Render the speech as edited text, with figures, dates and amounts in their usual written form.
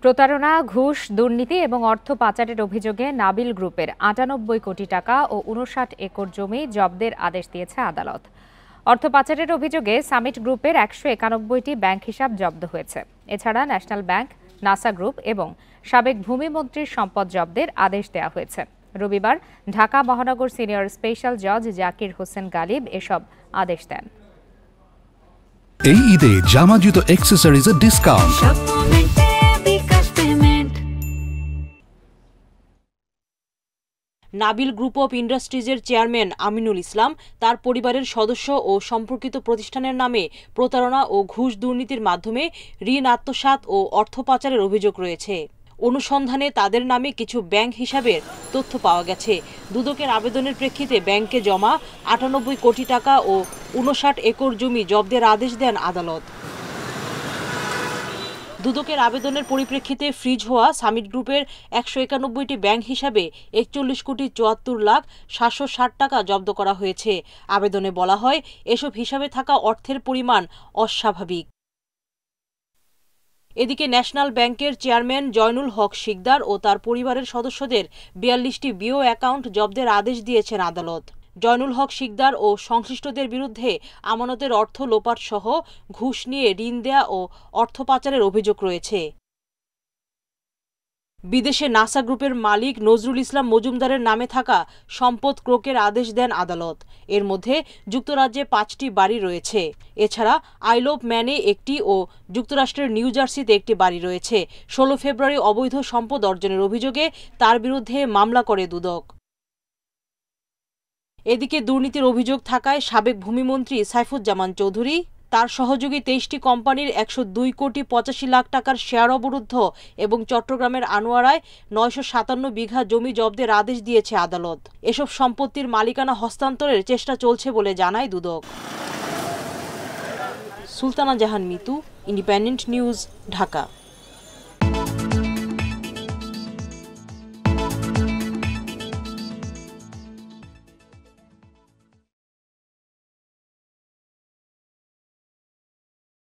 প্রতারণা, ঘুষ, দুর্নীতি এবং অর্থ পাচারের অভিযোগে নাবিল গ্রুপের ৯৮ কোটি টাকা ও ৫৯ একর জমি জব্দের আদেশ দিয়েছে আদালত। অর্থ পাচারের অভিযোগে সামিট গ্রুপের ১৯১টি ব্যাংক হিসাব জব্দ হয়েছে। এছাড়া ন্যাশনাল ব্যাংক, নাসা গ্রুপ এবং সাবেক ভূমিমন্ত্রীর সম্পদ জব্দের আদেশ দেওয়া হয়েছে। রবিবার ঢাকা মহানগর সিনিয়র স্পেশাল জজ জাকির হোসেন গালিব এসব আদেশ দেন। এই ঈদে জামা জুতো অ্যাক্সেসরিজের ডিসকাউন্ট। নাবিল গ্রুপ অফ ইন্ডাস্ট্রিজের চেয়ারম্যান আমিনুল ইসলাম তার পরিবারের সদস্য ও সম্পর্কিত প্রতিষ্ঠানের নামে প্রতারণা ও ঘুষ দুর্নীতির মাধ্যমে ঋণ আত্মসাৎ ও অর্থ পাচারের অভিযোগ রয়েছে। অনুসন্ধানে তাদের নামে কিছু ব্যাংক হিসাবের তথ্য পাওয়া গেছে। দুদকের আবেদনের প্রেক্ষিতে ব্যাংকে জমা ৯৮ কোটি টাকা ও ৫৯ একর জমি জব্দের আদেশ দেন আদালত। দুদকের আবেদনের পরিপ্রেক্ষিতে ফ্রিজ হওয়া সামিট গ্রুপের ১৯১টি ব্যাংক হিসাবে ৪১,৭৪,৭৬০ টাকা জব্দ করা হয়েছে। আবেদনে বলা হয়, এসব হিসাবে থাকা অর্থের পরিমাণ অস্বাভাবিক। এদিকে ন্যাশনাল ব্যাংকের চেয়ারম্যান জয়নুল হক শিকদার ও তার পরিবারের সদস্যদের ৪২টি বিও অ্যাকাউন্ট জব্দের আদেশ দিয়েছেন আদালত। জয়নুল হক শিকদার ও সংশ্লিষ্টদের বিরুদ্ধে আমানতের অর্থ লোপাট সহ ঘুষ নিয়ে ঋণ দেয়া ও অর্থ পাচারের অভিযোগ রয়েছে। বিদেশে নাসা গ্রুপের মালিক নজরুল ইসলাম মজুমদারের নামে থাকা সম্পদ ক্রোকের আদেশ দেন আদালত। এর মধ্যে যুক্তরাজ্যে ৫টি বাড়ি রয়েছে। এছাড়া আইল অফ ম্যানে একটি ও যুক্তরাষ্ট্রের নিউ জার্সিতে একটি বাড়ি রয়েছে। ১৬ ফেব্রুয়ারি অবৈধ সম্পদ অর্জনের অভিযোগে তার বিরুদ্ধে মামলা করে দুদক। এদিকে দুর্নীতির অভিযোগ থাকায় সাবেক ভূমিমন্ত্রী সাইফুজ্জামান চৌধুরী, তার সহযোগী ২৩টি কোম্পানির ১০২,৮৫,০০,০০০ টাকার শেয়ার অবরুদ্ধ এবং চট্টগ্রামের আনোয়ারায় ৯৫৭ বিঘা জমি জব্দের আদেশ দিয়েছে আদালত। এসব সম্পত্তির মালিকানা হস্তান্তরের চেষ্টা চলছে বলে জানায় দুদক। সুলতানা জাহান মিতু, ইন্ডিপেন্ডেন্ট নিউজ, ঢাকা।